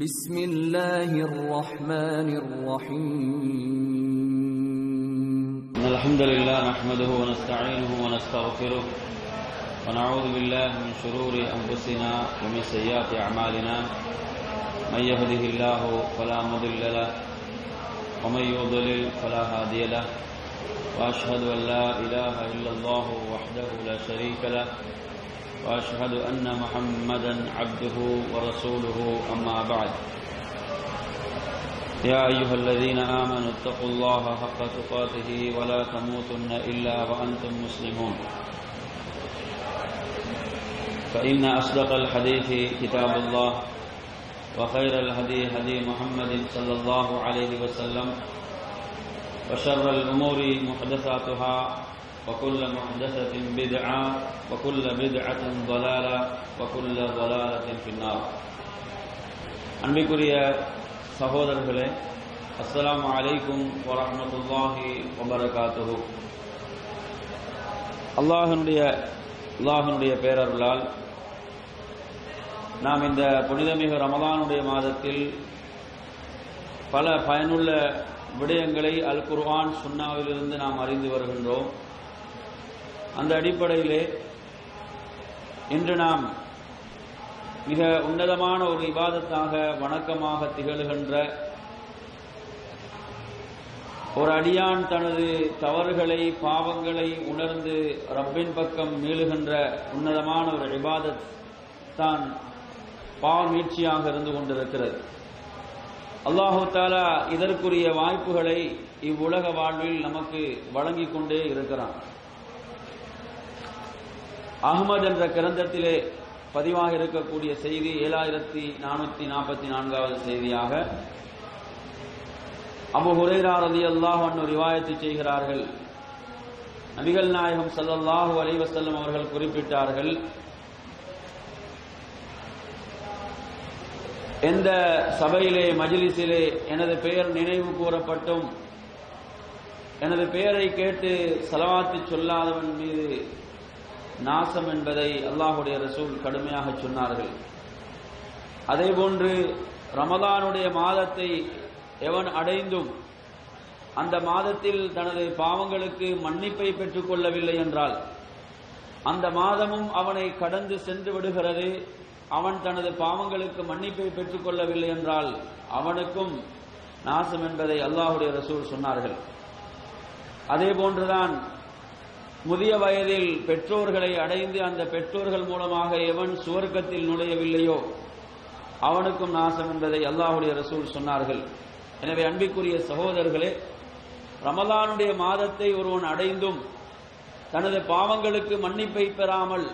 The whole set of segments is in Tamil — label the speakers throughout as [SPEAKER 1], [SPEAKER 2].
[SPEAKER 1] بسم الله الرحمن الرحيم
[SPEAKER 2] الحمد لله نحمده ونستعينه ونستغفره ونعوذ بالله من شرور أنفسنا ومن سيئات أعمالنا من يهده الله فلا مضل له ومن يضلل فلا هادي له وأشهد أن لا إله إلا الله وحده لا شريك له وأشهد أن محمدا عبده ورسوله أما بعد يا أيها الذين آمنوا اتقوا الله حق تقاته ولا تموتن إلا وأنتم مسلمون فإن أصدق الحديث كتاب الله وخير الهدي هدي محمد صلى الله عليه وسلم وشر الأمور محدثاتها وكل محدثة بدعة وكل بدعة ضلالة وكل ضلالة في النار. அன்பிற்குரிய சகோதரர்களே, அஸ்ஸலாமு அலைக்கும் வரஹ்மத்துல்லாஹி வபரகாத்துஹு. அல்லாஹ்வினுடைய பேரருளால் நாம் இந்த புனிதமிகு ரமலானுடைய மாதத்தில் பல பயனுள்ள விடயங்களை அல் குர்ஆன் சுன்னாவிலிருந்து நாம் அறிந்து வருகின்றோம். அந்த அடிப்படையிலே இன்று நாம் மிக உன்னதமான ஒரு இபாதத்தாக வணக்கமாக திகழ்கின்ற ஒரு அடியான் தனது தவறுகளை பாவங்களை உணர்ந்து ரப்பின் பக்கம் மீளுகின்ற உன்னதமான ஒரு இபாதத் தான் பாவ மீட்சியாக இருந்து கொண்டிருக்கிறது. அல்லாஹு தஆலா இதற்குரிய வாய்ப்புகளை இவ்வுலக வாழ்வில் நமக்கு வழங்கிக் கொண்டே இருக்கிறான். அஹ்மத் என்ற கிரந்தத்திலே பதிவாக இருக்கக்கூடிய செய்தி 7444வது செய்தியாக அபூ ஹுரைரா ரலியல்லாஹு அன்ஹு ரிவாயத்து செய்கிறார்கள். நபிகள் நாயகம் ஸல்லல்லாஹு அலைஹி வஸல்லம் அவர்கள் குறிப்பிட்டார்கள், எந்த சபையிலே மஜ்லிஸிலே எனது பெயர் நினைவு கூறப்பட்டும் எனது பெயரை கேட்டு ஸலவாத்து சொல்லாதவன் மீது நாசம் என்பதை அல்லாஹ்வுடைய ரசூல் கடுமையாக சொன்னார்கள். அதேபோன்று ரமலானுடைய மாதத்தை எவன் அடைந்தும் அந்த மாதத்தில் தனது பாவங்களுக்கு மன்னிப்பை பெற்றுக் கொள்ளவில்லை என்றால் அந்த மாதமும் அவனை கடந்து சென்று விடுகிறது. அவன் தனது பாவங்களுக்கு மன்னிப்பை பெற்றுக் கொள்ளவில்லை என்றால் அவனுக்கும் நாசம் என்பதை அல்லாஹ்வுடைய ரசூல் சொன்னார்கள். அதேபோன்றுதான் முதிய வயதில் பெற்றோர்களை அடைந்து அந்த பெற்றோர்கள் மூலமாக எவன் சுவர்க்கத்தில் நுழையவில்லையோ அவனுக்கும் நாசம் என்பதை அல்லாஹ்வுடைய ரசூல் சொன்னார்கள். எனவே அன்பிற்குரிய சகோதரர்களே, ரமலானுடைய மாதத்தை ஒருவன் அடைந்தும் தனது பாவங்களுக்கு மன்னிப்பை பெறாமல்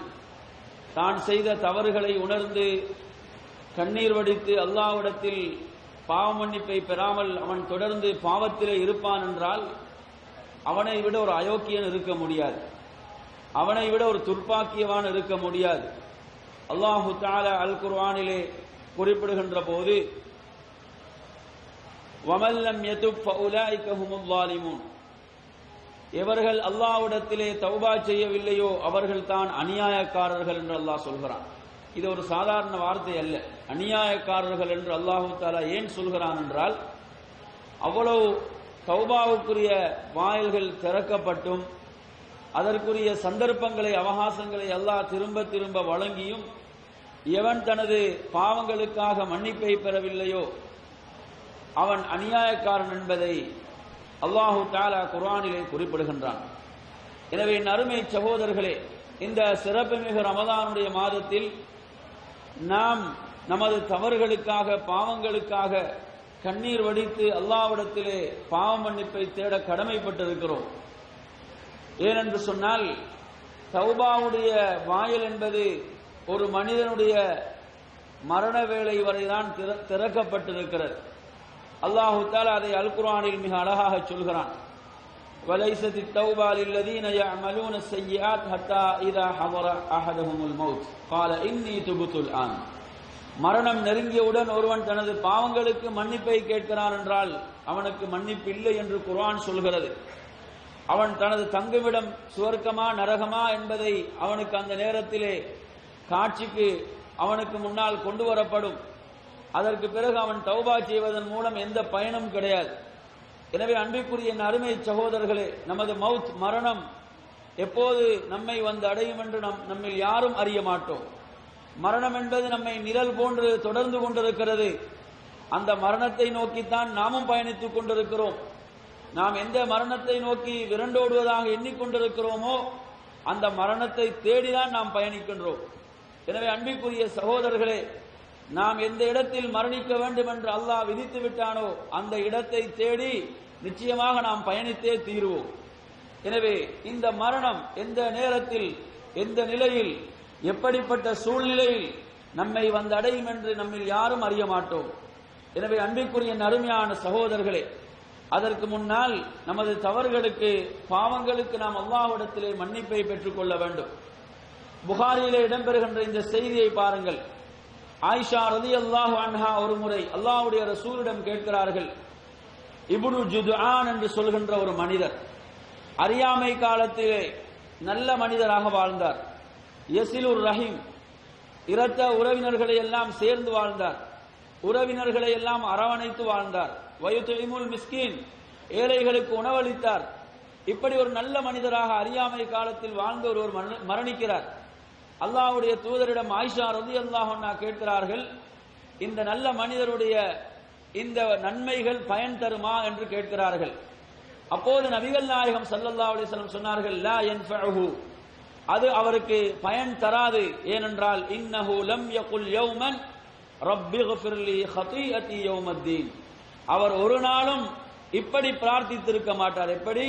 [SPEAKER 2] தான் செய்த தவறுகளை உணர்ந்து கண்ணீர் வடித்து அல்லாஹ்விடத்தில் பாவ மன்னிப்பை பெறாமல் அவன் தொடர்ந்து பாவத்திலே இருப்பான் என்றால் அவனை விட ஒரு அயோக்கியன் இருக்க முடியாது, அவனை விட ஒரு துர்ப்பாக்கியவான் இருக்க முடியாது. அல்லாஹு தஆலா அல் குர்ஆனிலே குறிப்பிடுகின்ற போது வமல் லம் யதுப் ஃபஉலாயிக ஹுமுல் ஸாலிமூன், எவர்கள் அல்லாஹ்விடத்திலே தௌபா செய்யவில்லையோ அவர்கள் தான் அநியாயக்காரர்கள் என்று அல்லாஹ் சொல்கிறான். இது ஒரு சாதாரண வார்த்தை அல்ல. அநியாயக்காரர்கள் என்று அல்லாஹு தஆலா ஏன் சொல்கிறான் என்றால், அவ்வளவு தௌபாவுக்குரிய வாயில்கள் திறக்கப்பட்டும் அதற்குரிய சந்தர்ப்பங்களை அவகாசங்களை அல்லாஹ் திரும்ப திரும்ப வழங்கியும் எவன் தனது பாவங்களுக்காக மன்னிப்பை பெறவில்லையோ அவன் அநியாயக்காரன் என்பதை அல்லாஹு தஆலா குர்ஆனிலே குறிப்பிடுகின்றான். எனவே என் அருமை சகோதரர்களே, இந்த சிறப்புமிகு ரமலானுடைய மாதத்தில் நாம் நமது தவறுகளுக்காக பாவங்களுக்காக கண்ணீர் வடித்து அல்லாஹ்விடத்திலே பாவ மன்னிப்பை தேட கடமைப்பட்டிருக்கிறோம். ஏனென்று சொன்னால், தௌபாவுடைய வாயில் என்பது ஒரு மனிதனுடைய மரண வேளை வரைதான் திறக்கப்பட்டிருக்கிறது. அல்லாஹு தஆலா அதை அல் குர்ஆனில் மிக அழகாக சொல்கிறான். வலைஸத் தௌபா லில்லதீன யஅமலூன ஸய்யிஆத் ஹத்தா இதா ஹதர அஹதுஹுமுல் மௌத் قال இன்னி துபுத்துல் ஆன். மரணம் நெருங்கியவுடன் ஒருவன் தனது பாவங்களுக்கு மன்னிப்பை கேட்கிறான் என்றால் அவனுக்கு மன்னிப்பு இல்லை என்று குர்ஆன் சொல்கிறது. அவன் தனது தங்குமிடம் சுவர்க்கமா நரகமா என்பதை அவனுக்கு அந்த நேரத்திலே காட்சிக்கு அவனுக்கு முன்னால் கொண்டு வரப்படும். அதற்கு பிறகு அவன் தௌபா செய்வதன் மூலம் எந்த பயனும் கிடையாது. எனவே அன்பிற்குரிய அருமை சகோதரர்களே, நமது மவுத் மரணம் எப்போது நம்மை வந்து அடையும் என்று நம்மில் யாரும் அறிய மாட்டோம். மரணம் என்பது நம்மை நிழல் போன்று தொடர்ந்து கொண்டிருக்கிறது. அந்த மரணத்தை நோக்கித்தான் நாமும் பயணித்துக் கொண்டிருக்கிறோம். நாம் எந்த மரணத்தை நோக்கி விரண்டோடுவதாக எண்ணிக்கொண்டிருக்கிறோமோ அந்த மரணத்தை தேடிதான் நாம் பயணிக்கின்றோம். எனவே அன்பிற்குரிய சகோதரர்களே, நாம் எந்த இடத்தில் மரணிக்க வேண்டும் என்று அல்லாஹ் விதித்து விட்டானோ அந்த இடத்தை தேடி நிச்சயமாக நாம் பயணித்தே தீருவோம். எனவே இந்த மரணம் எந்த நேரத்தில், எந்த நிலையில், எப்படிப்பட்ட சூழ்நிலையில் நம்மை வந்து அடையும் என்று நம்மில் யாரும் அறிய மாட்டோம். எனவே அன்பிற்குரிய அருமையான சகோதரர்களே, அதற்கு முன்னால் நமது தவறுகளுக்கு, பாவங்களுக்கு நாம் அல்லாஹ்விடத்திலே மன்னிப்பை பெற்றுக் கொள்ள வேண்டும். புகாரியிலே இடம்பெறுகின்ற இந்த செய்தியை பாருங்கள். ஆயிஷா ரலியல்லாஹு அன்ஹா ஒரு முறை அல்லாஹ்வுடைய ரசூலிடம் கேட்கிறார்கள். இப்னு ஜுதுஆன் என்று சொல்கின்ற ஒரு மனிதர் அறியாமை காலத்திலே நல்ல மனிதராக வாழ்ந்தார். யஸிலுர் ரஹீம், இரத்த உறவினர்களை எல்லாம் சேர்ந்து வாழ்ந்தார். உறவினர்களை எல்லாம் அரவணைத்து வாழ்ந்தார். வயுதுஇமுல் மிஸ்கீன், ஏழைகளுக்கு உணவளித்தார். இப்படி ஒரு நல்ல மனிதராக அறியாமை காலத்தில் வாழ்ந்த ஒருவர் மரணிக்கிறார். அல்லாஹ்வுடைய தூதரிடம் ஆயிஷா ரலியல்லாஹு அன்ஹா கேட்கிறார்கள், இந்த நல்ல மனிதருடைய இந்த நன்மைகள் பயன் தருமா என்று கேட்கிறார்கள். அப்போது நபிகள் நாயகம் ஸல்லல்லாஹு அலைஹி வஸல்லம் சொன்னார்கள், லா யன்ஃபஉஹு, அது அவருக்கு பயன் தராது. ஏனென்றால் இன்னஹு லம் யகுல் யௌமன் ரப்பிக்ஃபிர்லி ஹதீஅதி யௌமத்தீன், அவர் ஒரு நாளும் இப்படி பிரார்த்தித்திருக்க மாட்டார். எப்படி?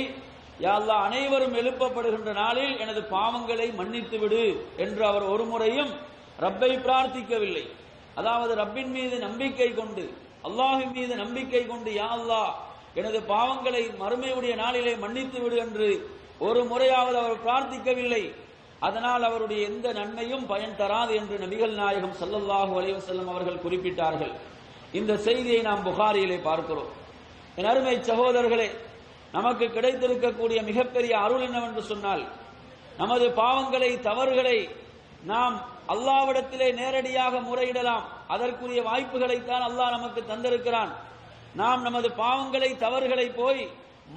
[SPEAKER 2] யா அல்லாஹ், அனைவரும் எழுப்பப்படுகின்ற நாளில் எனது பாவங்களை மன்னித்து விடு என்று அவர் ஒரு முறையும் ரப்பை பிரார்த்திக்கவில்லை. அதாவது ரப்பின் மீது நம்பிக்கை கொண்டு, அல்லாஹ்வின் மீது நம்பிக்கை கொண்டு, யா அல்லாஹ் எனது பாவங்களை மறுமையுடைய நாளிலே மன்னித்து விடு என்று ஒரு முறையாவது அவர் பிரார்த்திக்கவில்லை. அதனால் அவருடைய எந்த நன்மையும் பயன் தராது என்று நபிகள் நாயகம் ஸல்லல்லாஹு அலைஹி வஸல்லம் அவர்கள் குறிப்பிட்டார்கள். இந்த செய்தியை நாம் புகாரியிலே பார்க்கிறோம். என் அருமை சகோதரர்களே, நமக்கு கிடைத்திருக்கக்கூடிய மிகப்பெரிய அருள் என்னவென்று சொன்னால், நமது பாவங்களை, தவறுகளை நாம் அல்லாஹ்விடத்திலே நேரடியாக முறையிடலாம். அதற்குரிய வாய்ப்புகளைத்தான் அல்லாஹ் நமக்கு தந்திருக்கிறான். நாம் நமது பாவங்களை, தவறுகளை போய்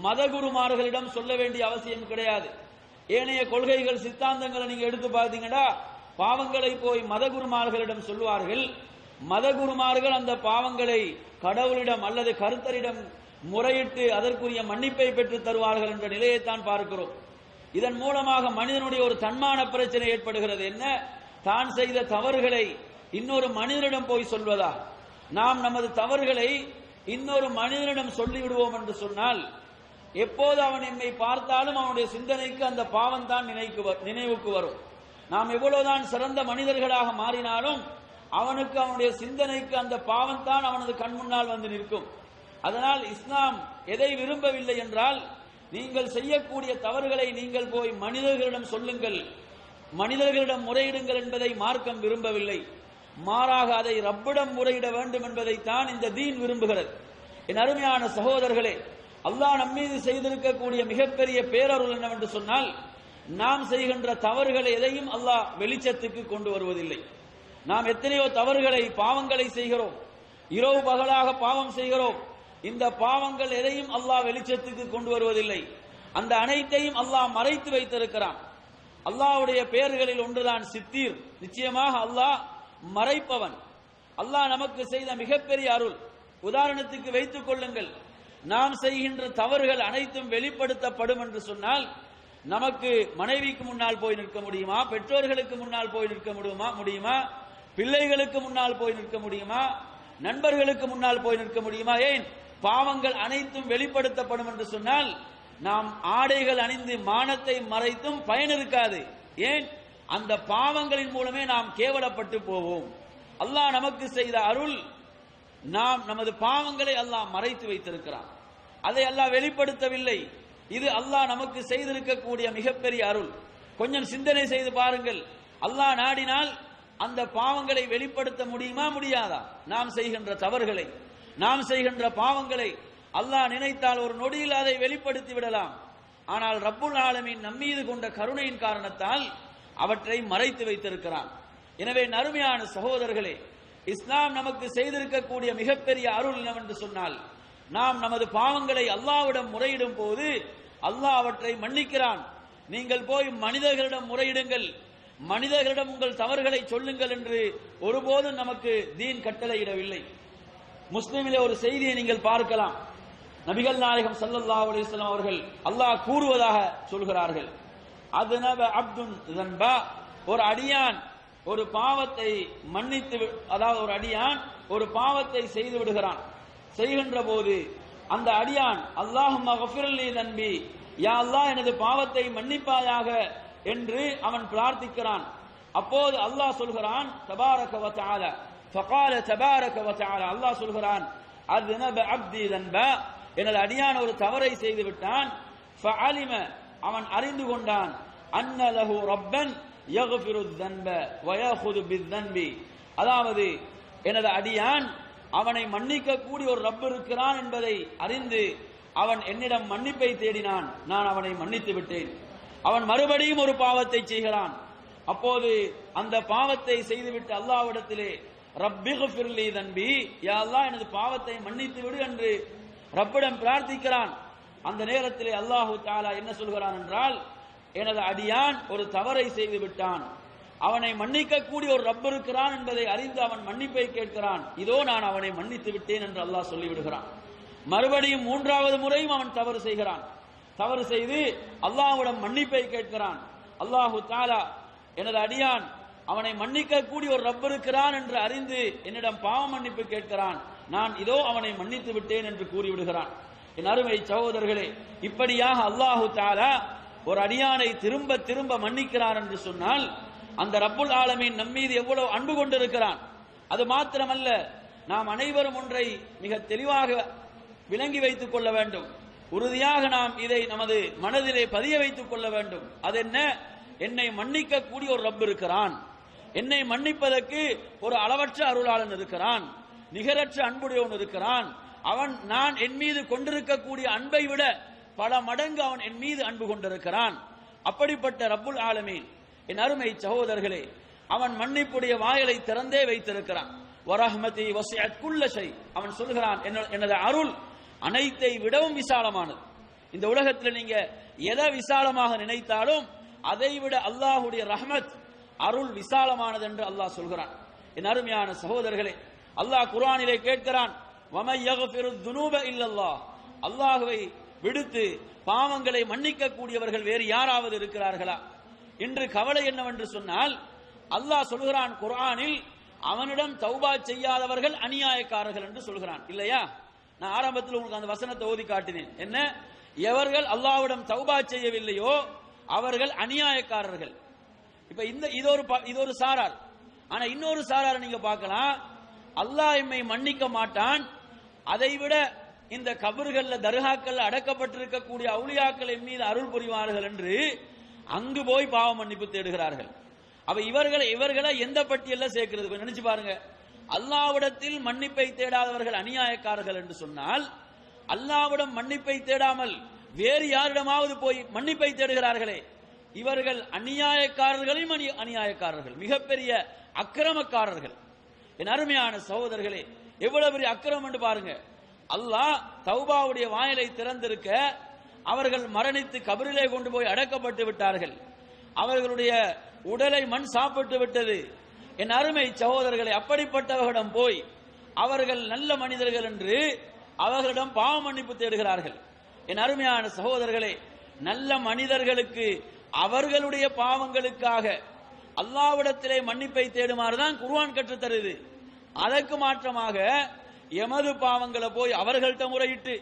[SPEAKER 2] மதகுருமார்களிடம் சொல்ல வேண்டிய அவசியம் கிடையாது. ஏனைய கொள்கைகள், சித்தாந்தங்களை நீங்க எடுத்து பார்த்தீங்கன்னா, பாவங்களை போய் மதகுருமார்களிடம் சொல்வார்கள். மதகுருமார்கள் அந்த பாவங்களை கடவுளிடம் அல்லது கர்த்தரிடம் முறையிட்டு அதற்குரிய மன்னிப்பை பெற்று தருவார்கள் என்ற நிலையைத்தான் பார்க்கிறோம். இதன் மூலமாக மனிதனுடைய ஒரு தன்மான பிரச்சனை ஏற்படுகிறது. என்ன? தான் செய்த தவறுகளை இன்னொரு மனிதனிடம் போய் சொல்வதா? நாம் நமது தவறுகளை இன்னொரு மனிதனிடம் சொல்லிவிடுவோம் என்று சொன்னால், எப்போது அவன் என்னை பார்த்தாலும் அவனுடைய சிந்தனைக்கு அந்த பாவம் தான் நினைவுக்கு வரும். நாம் எவ்வளவுதான் சிறந்த மனிதர்களாக மாறினாலும் அவனுக்கு, அவனுடைய சிந்தனைக்கு அந்த பாவம் தான் அவனது கண் முன்னால் வந்து நிற்கும். அதனால் இஸ்லாம் எதை விரும்பவில்லை என்றால், நீங்கள் செய்யக்கூடிய தவறுகளை நீங்கள் போய் மனிதர்களிடம் சொல்லுங்கள், மனிதர்களிடம் முறையிடுங்கள் என்பதை மார்க்கம் விரும்பவில்லை. மாறாக அதை ரப்பிடம் முறையிட வேண்டும் என்பதைத்தான் இந்த தீன் விரும்புகிறது. என் அருமையான சகோதரர்களே, அல்லாஹ் நம்மீது செய்திருக்கக்கூடிய மிகப்பெரிய பேரருள் என்னவென்று சொன்னால், நாம் செய்கின்ற தவறுகளை எதையும் அல்லாஹ் வெளிச்சத்துக்கு கொண்டு வருவதில்லை. நாம் எத்தனையோ தவறுகளை, பாவங்களை செய்கிறோம், இரவு பகலாக பாவம் செய்கிறோம். இந்த பாவங்கள் எதையும் அல்லாஹ் வெளிச்சத்துக்கு கொண்டு வருவதில்லை. அந்த அனைத்தையும் அல்லாஹ் மறைத்து வைத்திருக்கிறான். அல்லாஹ்வுடைய பெயர்களில் ஒன்றுதான் சித்தீர். நிச்சயமாக அல்லாஹ் மறைப்பவன். அல்லாஹ் நமக்கு செய்த மிகப்பெரிய அருள். உதாரணத்துக்கு வைத்துக் கொள்ளுங்கள், நாம் செய்கின்ற தவறுகள் அனைத்தும் வெளிப்படுத்தப்படும் என்று சொன்னால், நமக்கு மனைவிக்கு முன்னால் போய் நிற்க முடியுமா? பெற்றோர்களுக்கு முன்னால் போய் நிற்க முடியுமா? பிள்ளைகளுக்கு முன்னால் போய் நிற்க முடியுமா? நண்பர்களுக்கு முன்னால் போய் நிற்க முடியுமா? ஏன்? பாவங்கள் அனைத்தும் வெளிப்படுத்தப்படும் என்று சொன்னால், நாம் ஆடைகள் அணிந்து மானத்தை மறைத்தும் பயன் இருக்காது. ஏன்? அந்த பாவங்களின் மூலமே நாம் கேவலப்பட்டு போவோம். அல்லாஹ் நமக்கு செய்த அருள், நாம் நமது பாவங்களை அல்லாஹ் மறைத்து வைத்திருக்கிறான். அதை அல்லாஹ் வெளிப்படுத்தவில்லை. இது அல்லாஹ் நமக்கு செய்திருக்கக்கூடிய மிகப்பெரிய அருள். கொஞ்சம் சிந்தனை செய்து பாருங்கள். அல்லாஹ் நாடினால் அந்த பாவங்களை வெளிப்படுத்த முடியுமா? முடியாதா? நாம் செய்கின்ற தவறுகளை, நாம் செய்கின்ற பாவங்களை அல்லாஹ் நினைத்தால் ஒரு நொடியில் அதை வெளிப்படுத்தி விடலாம். ஆனால் ரப்புல் ஆலமீன் நம்மீது கொண்ட கருணையின் காரணத்தால் அவற்றை மறைத்து வைத்திருக்கிறான். எனவே அருமையான சகோதரர்களே, இஸ்லாம் நமக்கு செய்திருக்கக்கூடிய மிகப்பெரிய அருள் என்னவென்று சொன்னால், நாம் நமது பாவங்களை அல்லாஹ்விடம் முறையிடும் போது அல்லாஹ் அவற்றை மன்னிக்கிறான். நீங்கள் போய் மனிதர்களிடம் முறையிடுங்கள், மனிதர்களிடம் உங்கள் தவறுகளை சொல்லுங்கள் என்று ஒருபோதும் நமக்கு தீன் கட்டளையிடவில்லை. முஸ்லிமிலே ஒரு செய்தியை நீங்கள் பார்க்கலாம். நபிகள் நாயகம் ஸல்லல்லாஹு அலைஹி வஸல்லம் அவர்கள் அல்லாஹ் கூறுவதாக சொல்கிறார்கள், அத்னப அப்துன் ஸன்பா, ஒரு அடியான் ஒரு பாவத்தை மன்னித்து, அதாவது ஒரு அடியான் ஒரு பாவத்தை செய்து விடுகிறான். செய்கின்ற போது அந்த அடியான் அல்லாஹும்ம கஃபிர்லி தன்பி, யா அல்லாஹ் எனது பாவத்தை மன்னிப்பாயாக என்று அவன் பிரார்த்திக்கிறான். அப்போது அல்லாஹ் சொல்கிறான் தபாரக வ தஆலா, ஃபகால தபாரக வ தஆலா, அல்லாஹ் சொல்கிறான் அத்னப அப்தி தன்பா, எனது அடியான் ஒரு தவறை செய்து விட்டான். ஃபஅலிம, அவன் அறிந்து கொண்டான், அன்ன லஹு ரப்பன் யக்ஃபிரு ذنب வயஹுது பிذنب, அதாவது எனது அடியான் அவனை மன்னிக்க கூடிய ஒரு ரப் இருக்கிறான் என்பதை அறிந்து அவன் என்னிடம் மன்னிப்பை தேடினான், நான் அவனை மன்னித்து விட்டேன். அவன் மறுபடியும் ஒரு பாவத்தை செய்கிறான். அப்போது அந்த பாவத்தை செய்துவிட்டு அல்லாஹ்விடத்திலே ரப்பிக்ஃபிர்லி தன்பி, யா அல்லாஹ் எனது பாவத்தை மன்னித்து விடு என்று ரப்பிடம் பிரார்த்திக்கிறான். அந்த நேரத்திலே அல்லாஹு தஆலா என்ன சொல்கிறான் என்றால், எனது அடியான் ஒரு தவறை செய்து விட்டான், அவனை மன்னிக்க கூடிய ஒரு ரப் இருக்கிறான் என்பதை அறிந்து அவன் மன்னிப்பை கேட்கிறான், இதோ நான் அவனை மன்னித்து விட்டேன் என்று அல்லாஹ் சொல்லிவிடுகிறான். மறுபடியும் மூன்றாவது முறையும் அவன் தவறு செய்கிறான். தவறு செய்து அல்லாஹ்விடம் மன்னிப்பை கேட்கிறான். அல்லாஹு தஆலா எனது அடியான் அவனை மன்னிக்க கூடிய ஒரு ரப் இருக்கிறான் என்று அறிந்து என்னிடம் பாவ மன்னிப்பு கேட்கிறான், நான் இதோ அவனை மன்னித்து விட்டேன் என்று கூறிவிடுகிறான். என் அருமை சகோதரர்களே, இப்படியாக அல்லாஹு தஆலா ஒரு அடியானை திரும்ப திரும்ப மன்னிக்கிறான் என்று சொன்னால் அந்த ரப்புல் ஆலமீன் நம்மீது எவ்வளவு அன்பு கொண்டிருக்கிறான். அது மாத்திரமல்ல, நாம் அனைவரும் ஒன்றை மிக தெளிவாக விளங்கி வைத்துக் கொள்ள வேண்டும், உறுதியாக நாம் இதை நமது மனதிலே பதிய வைத்துக் கொள்ள வேண்டும். அது என்ன? என்னை மன்னிக்க கூடிய ஒரு ரப் இருக்கிறான், என்னை மன்னிப்பதற்கு ஒரு அளவற்ற அருளாளன் இருக்கிறான், நிகரற்ற அன்புடையவன் இருக்கிறான். அவன் நான் என் மீது கொண்டிருக்கக்கூடிய அன்பை விட பல மடங்கு அவன் என் மீது அன்பு கொண்டிருக்கிறான். அப்படிப்பட்ட ரப்புல் ஆலமீன், என் அருமை சகோதரர்களே, அவன் மன்னிப்புடைய வாயிலை திறந்தே வைத்திருக்கிறான். வரஹ்மதி வஸிஅத் குல்ல ஷை, அவன் சொல்கிறான் எனது அருள் அனைத்தை விடவும் விசாலமானது. இந்த உலகத்தில் நீங்க எதை விசாலமாக நினைத்தாலும் அதை விட அல்லாஹ்வுடைய ரஹ்மத் அருள் விசாலமானது என்று அல்லாஹ் சொல்கிறான். என் அருமையான சகோதரர்களே, அல்லாஹ் குர்ஆனிலே கேட்கிறான், வமை யக்ஃபிரு ذுனூப இல்லல்லாஹ், அல்லாஹ்வை விடுத்து பாவங்களை மன்னிக்க கூடியவர்கள் வேறு யாராவது இருக்கிறார்களா? இன்று கவலை என்னவென்று சொன்னால், அல்லாஹ் சொல்கிறான் குர்ஆனில், அவனிடம் தௌபா செய்யாதவர்கள் அநியாயக்காரர்கள் என்று சொல்கிறான். இல்லையா? நான் ஆரம்பத்தில் உங்களுக்கு அந்த வசனத்தை ஓதி காட்டினேன். என்ன? எவர்கள் அல்லாஹ்விடம் தௌபா செய்யவில்லையோ அவர்கள் அநியாயக்காரர்கள். இப்ப இது ஒரு சாரார். ஆனா இன்னொரு சாராரை நீங்க பார்க்கலாம், அல்லாஹ் எம்மை மன்னிக்க மாட்டான், அதைவிட இந்த கபர்கள்ல தர்காக்கள்ல அடக்கப்பட்டிருக்கக்கூடிய அவுலியாக்கள் என் மீது அருள் புரிவார்கள் என்று அங்கு போய் பாவ மன்னிப்பு தேடுகிறார்கள். அப்ப இவர்களை எந்த பட்டியல்ல சேர்க்கிறது நினைச்சு பாருங்க. அல்லாஹ்விடத்தில் மன்னிப்பை தேடாதவர்கள் அநியாயக்காரர்கள் என்று சொன்னால், அல்லாஹ்விடம் மன்னிப்பை தேடாமல் வேறு யாரிடமாவது போய் மன்னிப்பை தேடுகிறார்களே, இவர்கள் அநியாயக்காரர்களையும் அநியாயக்காரர்கள், மிகப்பெரிய அக்கிரமக்காரர்கள். என் அருமையான சகோதரர்களே, எவ்வளவு பெரிய அக்கிரமம் என்று பாருங்க. அல்லாஹ் தௌபாவுடைய வாயிலை திறந்திருக்க அவர்கள் மரணித்து கபரிலே கொண்டு போய் அடக்கப்பட்டு விட்டார்கள், அவர்களுடைய உடலை மண் சாப்பிட்டு விட்டது. என் அருமை சகோதரர்களை, அப்படிப்பட்டவர்களிடம் போய் அவர்கள் நல்ல மனிதர்கள் என்று அவர்களிடம் பாவ மன்னிப்பு தேடுகிறார்கள். என் அருமையான சகோதரர்களே, நல்ல மனிதர்களுக்கு அவர்களுடைய பாவங்களுக்காக அல்லாஹ்விடத்திலே மன்னிப்பை தேடுமாறுதான் குர்ஆன் கற்றுத் தருது. அதற்கு மாற்றமாக எமது பாவங்களை போய் அவர்கள்ட்ட முறையிட்டு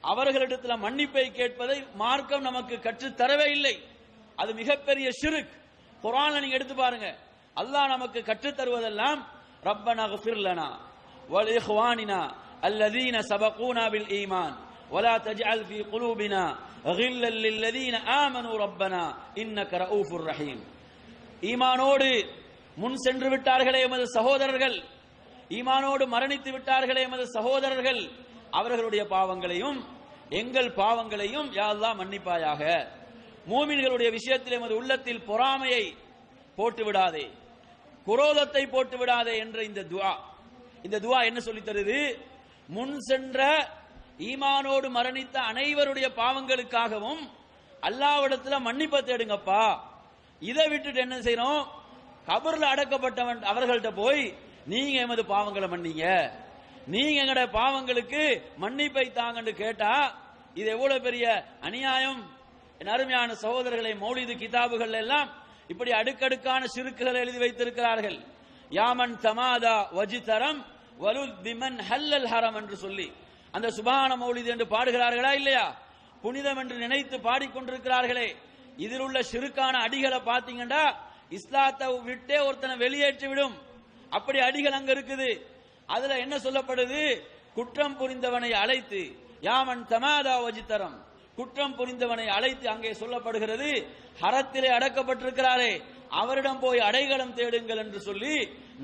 [SPEAKER 2] அவர்களிடத்தில் மன்னிப்பை கேட்பதை மார்க்கம் நமக்கு கற்றுத் தரவே இல்லை. அது மிகப்பெரிய ஷிர்க். குர்ஆனை நீங்க எடுத்து பாருங்க, அல்லாஹ் நமக்கு கற்றுத் தருவதெல்லாம் ரப்பனா ஃபிர் லனா வல் இஹ்வானினா அல்லதீன சபகூனா பில் ஈமான் வலா தஜ்அல் ஃபீ குலூபினா கில்லல் லில்லதீன ஆமனூ ரப்பனா இன்னக ரഊஃபுர் ரஹீம். ஈமானோடு முன் சென்று விட்டார்களே எமது சகோதரர்கள், ஈமானோடு மரணித்து விட்டார்களே எமது சகோதரர்கள், அவர்களுடைய பாவங்களையும் எங்கள் பாவங்களையும் யா அல்லாஹ் மன்னிப்பாயாக. மூமின்களுடைய விஷயத்தில் எமது உள்ளத்தில் பொறாமையை போட்டு விடாதே, குரோதத்தை போட்டு விடாதே என்ற இந்த துஆ, இந்த துஆ என்ன சொல்லி தருது? முன் சென்ற ஈமானோடு மரணித்த அனைவருடைய பாவங்களுக்காகவும் அல்லாஹ்விடத்துல மன்னிப்பு தேடுங்கப்பா. இதை விட்டுட்டு என்ன செய்யறோம்? கபர்ல அடக்கப்பட்டவன் அவர்கள்ட்ட போய் நீங்க எமது பாவங்களை மன்னிங்க, நீங்க எங்கட பாவங்களுக்கு மன்னிப்பை தாங்கன்னு கேட்டா இது எவ்வளவு பெரிய அநியாயம். என் அருமையான சகோதரர்களை, மௌலிது கிதாபுகள் எல்லாம் இப்படி அடுக்கடுக்கான சிறுக்குகளை எழுதி வைத்திருக்கிறார்கள். யாமன் தமாதா வஜிதரம் வலுல் பிமன் ஹல்லல் ஹரம் என்று சொல்லி அந்த சுபான மௌலிது என்று பாடுகிறார்களா இல்லையா? புனிதம் என்று நினைத்து பாடிக்கொண்டிருக்கிறார்களே. இதில் உள்ள சிறுக்கான அடிகளை பார்த்தீங்கன்னா இஸ்லாத்தை விட்டே ஒருத்தனை வெளியேற்றி விடும். அப்படி அடிகள் அங்க இருக்குது. அதுல என்ன சொல்லப்படுது? குற்றம் புரிந்தவனை அழைத்து, யாமன் தமாதா வஜிதரம், குற்றம் புரிந்தவனை அழைத்து அங்கே சொல்லப்படுகிறது, ஹரத்திலே அடக்கப்பட்டிருக்கிறாரே அவரிடம் போய் அடைகலம் தேடுங்கள் என்று சொல்லி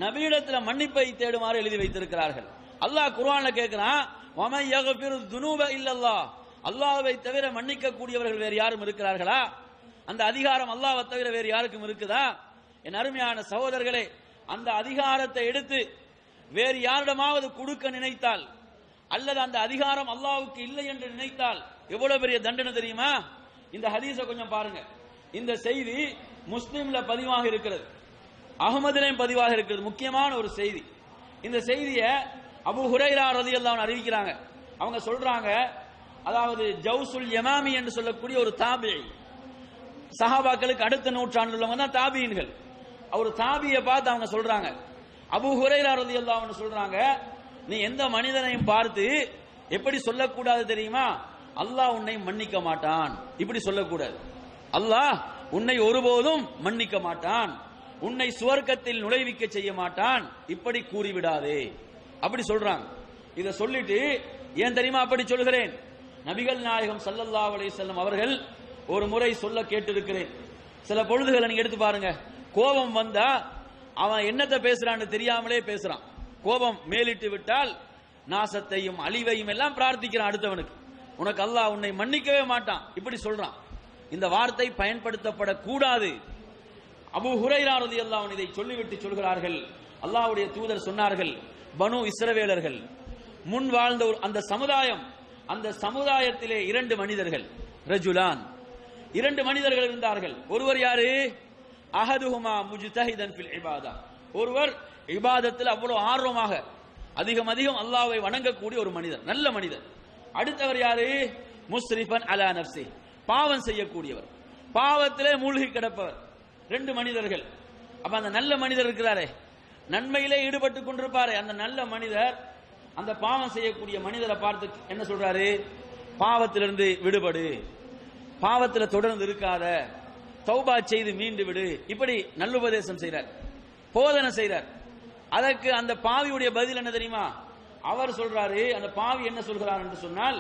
[SPEAKER 2] நபியிடத்தில் மன்னிப்பை தேடுமாறு எழுதி வைத்திருக்கிறார்கள். அல்லாஹ் குர்ஆன்ல கேட்கிறான், வமன் யக்ஃபிரு துனூப இல்லல்லாஹ், அல்லாஹ்வை தவிர மன்னிக்க கூடியவர்கள் வேறு யாரும் இருக்கிறார்களா? அந்த அதிகாரம் அல்லாஹ்வை தவிர வேறு யாருக்கும் இருக்குதா? என் அருமையான சகோதரர்களே, அந்த அதிகாரத்தை எடுத்து வேறு யாரிடமாவது கொடுக்க நினைத்தால் அல்லது அந்த அதிகாரம் அல்லாஹ்வுக்கு இல்லை என்று நினைத்தால் எவ்வளவு பெரிய தண்டனை தெரியுமா? இந்த ஹதீஸை கொஞ்சம் பாருங்க. இந்த செய்தி முஸ்லிம்ல பதிவாக இருக்கிறது, அஹ்மதிலையும் பதிவாக இருக்கிறது. முக்கியமான ஒரு செய்தி. இந்த செய்தியை அபூ ஹுரைரா ரலியல்லாஹு அன்ஹு அறிவிக்கிறாங்க. அவங்க சொல்றாங்க, அதாவது ஜௌசுல் யமாமி என்று சொல்லக்கூடிய ஒரு தாபிஈ, சஹாபாக்களுக்கு அடுத்த நூற்றாண்டில் உள்ளவங்க தான் தாபிஈன்கள். அவர் தாபியை பார்த்து அவங்க சொல்றாங்க, அபூ ஹுரைரா ரலியல்லாஹு அன்ஹு சொல்றாங்க, நீ எந்த மனிதனையும் பார்த்து எப்படி சொல்லக்கூடாது தெரியுமா? அல்லாஹ் உன்னை மன்னிக்க மாட்டான், இப்படி சொல்லக்கூடாது. அல்லாஹ் உன்னை ஒருபோதும் மன்னிக்க மாட்டான், உன்னை சுவர்க்கத்தில் நுழைவிக்க செய்ய மாட்டான், இப்படி கூறிவிடாதே, அப்படி சொல்றாங்க. இத சொல்லிட்டு ஏன் தெரியுமா அப்படி சொல்கிறேன்? நபிகள் நாயகம் ஸல்லல்லாஹு அலைஹி வஸல்லம் அவர்கள் ஒரு முறை சொல்ல கேட்டிருக்கிறேன். சில பொழுதுகளை நீங்க எடுத்து பாருங்க. கோபம் வந்தா அவன் என்னத்தை பேசுறான்னு தெரியாமலே பேசுறான். கோபம் மேலிட்டு விட்டால் நாசத்தையும் அழிவையும் எல்லாம் பிரார்த்திக்கிறான் அடுத்தவனுக்கு. உனக்கு அல்லாஹ் உன்னை மன்னிக்கவே மாட்டான், இப்படி சொல்றான். இந்த வார்த்தை பயன்படுத்தப்படக்கூடாது. அபூ ஹுரைரா ரலியல்லாஹு அன்ஹு இதை சொல்லிவிட்டு சொல்கிறார்கள், அல்லாஹ்வுடைய தூதர் சொன்னார்கள், பனு இஸ்ரவேலர்கள் முன் வாழ்ந்த அந்த சமுதாயம், அந்த சமுதாயத்திலே இரண்டு மனிதர்கள், ரஜுலான், இரண்டு மனிதர்கள் இருந்தார்கள். ஒருவர் யாரு? அஹதுஹுமா முஜ்தஹிதன் ஃபில் இபாதா, ஒருவர் இபாதத்தில் அவ்வளவு ஆர்வமாக அதிகம் அல்லாஹ்வை வணங்கக்கூடிய ஒரு மனிதர், நல்ல மனிதர். அடுத்தவர் யாரு? முஸ்ரிஃபன் அலா நஃப்ஸி, பாவம் செய்யக்கூடியவர், பாவத்திலே மூழ்கி கிடப்பவர். ரெண்டு மனிதர்கள். அப்ப அந்த நல்ல மனிதர் இருக்கிறாரே, நன்மையிலே ஈடுபட்டு கொண்டிருப்பாரே, அந்த நல்ல மனிதர் அந்த பாவம் செய்யக்கூடிய மனிதரை பார்த்து என்ன சொல்றாரு? பாவத்திலிருந்து விடுபடு, பாவத்தில் தொடர்ந்து இருக்காத, தௌபா செய்து மீண்டு விடு, இப்படி நல்லுபதேசம் செய்றார், போதனை செய்றார். அதற்கு அந்த பாவியுடைய பதில் என்ன தெரியுமா? அவர் சொல்றாரு, அந்த பாவி என்ன சொல்கிறார் என்று சொன்னால்,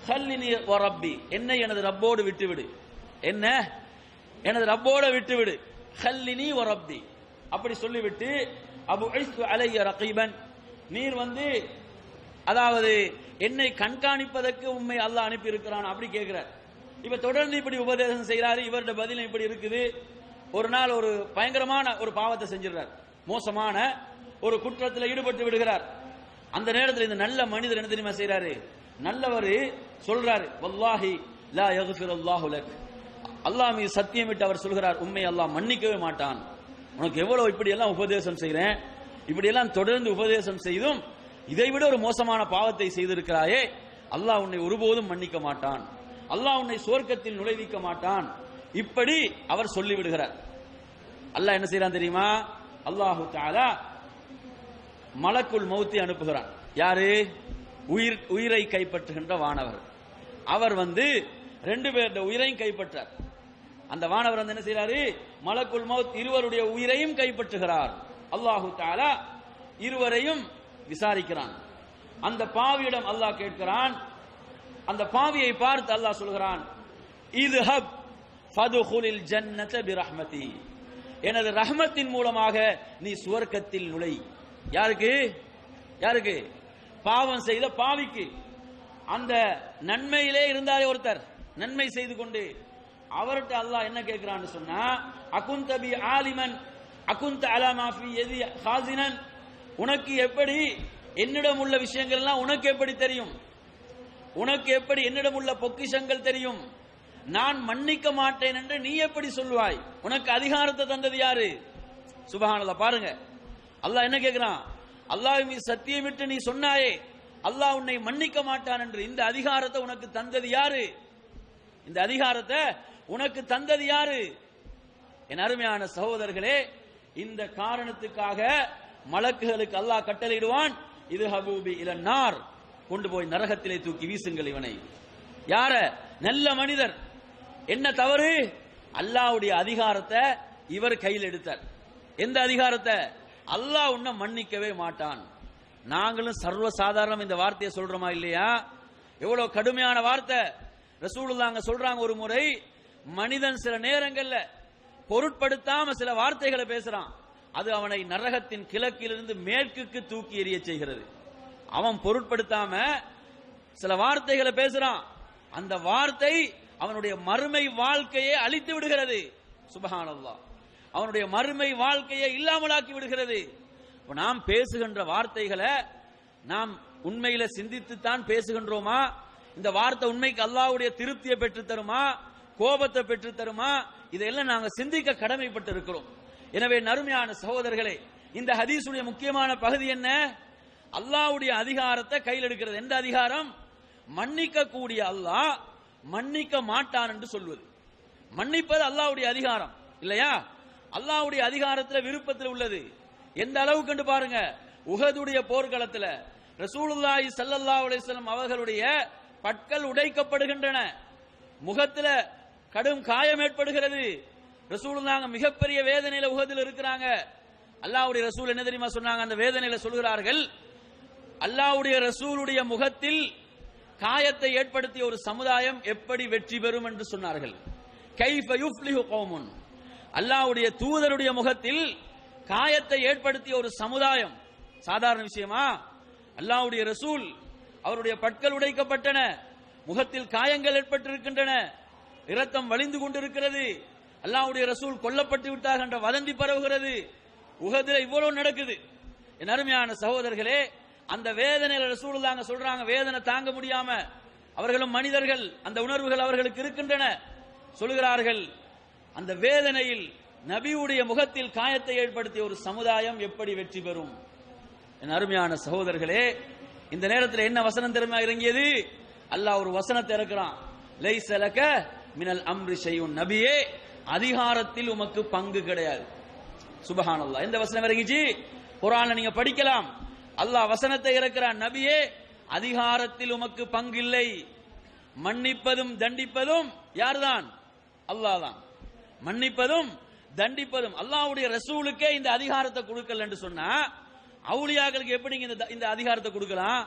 [SPEAKER 2] ஹல்லினி வ ரப்பி, என்னை எனது ரப்போடு விட்டுவிடு, என்ன எனது ரப்போடு விட்டுவிடு, ஹல்லினி வ ரப்பி, அப்படி சொல்லிவிட்டு, அபு ஐஸ்து அலைய ரகீபன், நீர் அதாவது என்னை கண்காணிப்பதற்கு உண்மை அல்லாஹ் அனுப்பி இருக்கிறான், அப்படி கேட்கிறார். இப்ப தொடர்ந்து இப்படி உபதேசம் செய்யறாரு. இவருடைய பதில் இப்படி இருக்குது. ஒரு நாள் ஒரு பயங்கரமான ஒரு பாவத்தை செஞ்சிடறார், மோசமான ஒரு குற்றத்தில் ஈடுபட்டு விடுகிறார். அந்த நேரத்தில் இந்த நல்ல மனிதர் என்ன தெரியுமா செய்யறாரு? நல்லவர் சொல்றாரு, வல்லாஹி லா யக்ஃபிருல்லாஹு லக், அல்லாஹ் மீது சத்தியமிட்டு அவர் சொல்கிறார், உண்மை அல்லாஹ் மன்னிக்கவே மாட்டான். உனக்கு எவ்வளவு இப்படி எல்லாம் உபதேசம் செய்றேன், இப்படி எல்லாம் தொடர்ந்து உபதேசம் செய்தும் இதைவிட ஒரு மோசமான பாவத்தை செய்திருக்கிறாயே, அல்லாஹ் உன்னை ஒருபோதும் மன்னிக்க மாட்டான், அல்லாஹ் உன்னை சுவர்க்கத்தில் நுழைவிக்க மாட்டான், இப்படி அவர் சொல்லிவிடுகிறார். அல்லாஹ் என்ன செய்யறான் தெரியுமா? அல்லாஹு தஆலா மலக்குல் மௌத்தை அனுப்புகிறான். யாரு? உயிரை கைப்பற்றுகின்ற வானவர். அவர் ரெண்டு பேருடைய உயிரையும் கைப்பற்றார். அந்த வானவர் என்ன செய்யறாரு? மலக்குல் மௌத் இருவருடைய உயிரையும் கைப்பற்றுகிறார். அல்லாஹு தஆலா இருவரையும் விசாரிக்கிறான். அந்த பாவியிடம் அல்லாஹ் கேட்கிறான். அந்த பாவியை பார்த்து அல்லாஹ் சொல்கிறான், இத்ஹப் ஃபதுகுலில் ஜன்னத பிரஹ்மதி, எனது ரஹ்மத்தின் மூலமாக நீ சுவர்க்கத்தில் நுழை. யாருக்கு? யாருக்கு? பாவம் செய்த பாவிக்கு. அந்த நன்மையிலே இருந்தாரே ஒருத்தர், நன்மை செய்து கொண்டு, அவர்கிட்ட அல்லாஹ் என்ன கேட்கிறான்னு சொன்னா, அகுந்த பி ஆலிமன் அகுந்த அலா மா ஃபீ யதி ஹாஸினன், உனக்கு எப்படி என்னிடம் உள்ள விஷயங்கள் எல்லாம் உனக்கு எப்படி தெரியும்? உனக்கு எப்படி என்னிடம் உள்ள பொக்கிஷங்கள் தெரியும்? நான் மன்னிக்க மாட்டேன் என்று நீ எப்படி சொல்வாய்? உனக்கு அதிகாரத்தை தந்தது யாரு? சுப்ஹானல்லாஹ். பாருங்க, அல்லாஹ் என்ன கேட்கிறான்? அல்லாஹ் மீது சத்தியமிட்டு நீ சொன்னாயே அல்லாஹ் உன்னை மன்னிக்க மாட்டான் என்று. இந்த அதிகாரத்தை உனக்கு தந்தது யாரு? இந்த அதிகாரத்தை உனக்கு தந்தது யாரு? என் அருமையான சகோதரர்களே, இந்த காரணத்துக்காக மலக்குகளுக்கு அல்லாஹ் கட்டளையிடுவான், இது ஹபூபி இலன்னார், கொண்டு போய் நரகத்திலே தூக்கி வீசுங்கள் இவனை. யார? நல்ல மனிதர். என்ன தவறு? அல்லாஹ்வுடைய அதிகாரத்தை இவர் கையில் எடுத்தார். எந்த அதிகாரத்தை? அல்லாஹ் உன்னை மன்னிக்கவே மாட்டான். நாங்களும் சர்வசாதாரணம் இந்த வார்த்தையை சொல்றோமா இல்லையா? எவ்வளவு கடுமையான வார்த்தை. ரசூலுல்லாஹ் சொல்றாங்க, ஒரு முறை மனிதன் சில நேரங்கள்ல பொருட்படுத்தாம சில வார்த்தைகளை பேசுறான், அது அவனை நரகத்தின் கிழக்கிலிருந்து மேற்குக்கு தூக்கி எறிய செய்கிறது. அவன் பொருட்படுத்தாம சில வார்த்தைகளை பேசுறான், அந்த வார்த்தை அவனுடைய மறுமை வாழ்க்கையை அழித்து விடுகிறது. சுப்ஹானல்லாஹ். அவனுடைய மறுமை வாழ்க்கையை இல்லாமலாக்கி விடுகிறது. நாம் பேசுகின்ற வார்த்தைகளை நாம் உண்மையில சிந்தித்துத்தான் பேசுகின்றோமா? இந்த வார்த்தை உண்மைக்கு அல்லாஹ்வுடைய திருப்தியை பெற்று தருமா, கோபத்தை பெற்று தருமா? இதெல்லாம் நாங்க சிந்திக்க கடமைப்பட்டு இருக்கிறோம். எனவே நறுமையான சகோதரர்களே, இந்த ஹதீஸுடைய முக்கியமான பகுதி என்ன? அல்லாஹ்வுடைய அதிகாரத்தை கையில் எடுக்கிறது. எந்த அதிகாரம்? மன்னிக்க கூடிய அல்லாஹ் மன்னிக்க மாட்டான் என்று சொல்வது. மன்னிப்பது அல்லாஹ்வுடைய அதிகாரம் இல்லையா? அல்லாஹ்வுடைய அதிகாரத்தில் விருப்பத்தில் உள்ளது. எந்த அளவுக்கு என்று பாருங்க, உஹதுடைய போர்க்களத்தில் ரசூலுல்லாஹி ஸல்லல்லாஹு அலைஹி வஸல்லம் அவர்களுடைய பற்கள் உடைக்கப்படுகின்றன, முகத்தில் கடும் காயம் ஏற்படுகிறது. ரசூலுல்லாஹ் மிகப்பெரிய வேதனையில உஹதில் இருக்கிறாங்க. அல்லாஹ்வுடைய ரசூல் என்ன தெரியுமா சொன்னாங்க? அந்த வேதனையில சொல்கிறார்கள், அல்லாஹ்வுடைய ரசூலுடைய முகத்தில் காயத்தை ஏற்படுத்திய ஒரு சமுதாயம் எப்படி வெற்றி பெறும் என்று சொன்னார்கள். கைஃப யுஃப்லிஹு கௌமுன், அல்லாஹ்வுடைய தூதருடைய முகத்தில் காயத்தை ஏற்படுத்திய ஒரு சமுதாயம் சாதாரண விஷயமா? அல்லாஹ்வுடைய ரசூல் அவருடைய பற்கள் உடைக்கப்பட்டன, முகத்தில் காயங்கள் ஏற்பட்டிருக்கின்றன, இரத்தம் வழிந்து கொண்டிருக்கிறது, அல்லாஹ்வுடைய ரசூல் கொல்லப்பட்டு விட்டார் என்ற வதந்தி பரவுகிறது. உஹதில் இவ்வளவு நடக்குது. என் அருமையான சகோதரர்களே, அந்த வேதனையில ரசூலுல்லாஹ் சொல்றாங்க, வேதனை தாங்க முடியாம, அவர்களும் மனிதர்கள், அந்த உணர்வுகள் அவர்களுக்கு இருக்கின்றன. சொல்கிறார்கள், அந்த வேதனையில் நபியுடைய முகத்தில் காயத்தை ஏற்படுத்திய ஒரு சமுதாயம் எப்படி வெற்றி பெறும்? என் அருமையான சகோதரர்களே, இந்த நேரத்தில் என்ன வசனம் தெரியுமா இறங்கியது? அல்லாஹ் ஒரு வசனத்தை இறக்குறான், லைஸ லக மினல் அம்ரி ஷைஉன், நபியே அதிகாரத்தில் உமக்கு பங்கு கிடையாது. சுப்ஹானல்லாஹ். எந்த வசனம் இறங்கிச்சு? குர்ஆன்ல நீங்க படிக்கலாம். அல்லாஹ் வசனத்தை இறக்குறான், நபியே அதிகாரத்தில் உமக்கு பங்கு இல்லை. மன்னிப்பதும் தண்டிப்பதும் யார்தான்? அல்லாஹ் தான். மன்னிப்பதும் தண்டிப்பதும். அல்லாஹ்வுடைய ரசூலுக்கே இந்த அதிகாரத்தை கொடுக்கல என்று சொன்னா அவுலியாக்களுக்கு எப்படி இந்த அதிகாரத்தை கொடுக்கலாம்?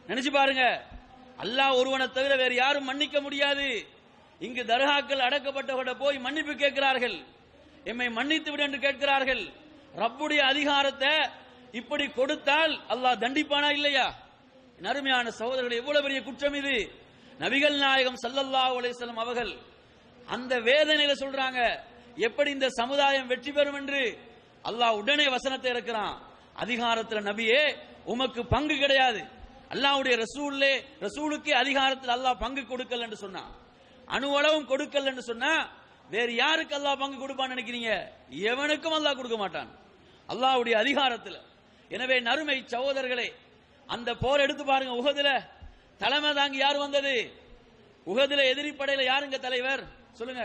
[SPEAKER 2] நினைச்சு பாருங்க. அல்லாஹ் ஒருவனை தவிர வேறு யாரும் மன்னிக்க முடியாது. இங்கு தர்காக்கள் அடக்கப்பட்டவர்கள போய் மன்னிப்பு கேட்கிறார்கள், எம்மை மன்னித்து விடு என்று கேட்கிறார்கள். ரப்புடைய அதிகாரத்தை இப்படி கொடுத்தால் அல்லாஹ் தண்டிப்பானா இல்லையா? அருமையான சகோதரர்கள், எவ்வளவு பெரிய குற்றம் இது! நபிகள் நாயகம் ஸல்லல்லாஹு அலைஹி வஸல்லம் அவர்கள் அந்த வேதனையில சொல்றாங்க, எப்படி இந்த சமுதாயம் வெற்றி பெறும் என்று. அல்லாஹ் உடனே வசனத்தை இறக்குறான், அதிகாரத்தில் நபியே உமக்கு பங்கு கிடையாது. அல்லாஹ்வுடைய ரசூலுக்கே அதிகாரத்தில் அல்லாஹ் பங்கு கொடுக்கல் என்று சொன்னான். அணுவளவும் கொடுக்கல் என்று சொன்னா வேறு யாருக்கு அல்லாஹ் பங்கு கொடுப்பான்னு நினைக்கிறீங்க? எவனுக்கும் அல்லாஹ் கொடுக்க மாட்டான் அல்லாஹ்வுடைய அதிகாரத்தில். எனவே நறுமை சகோதரர்களே, அந்த போர் எடுத்து பாருங்க. உஹதுல தலைமை தாங்கி யார் வந்தது? உஹதுல எதிரி படையில யாருங்க தலைவர்? சொல்லுங்க.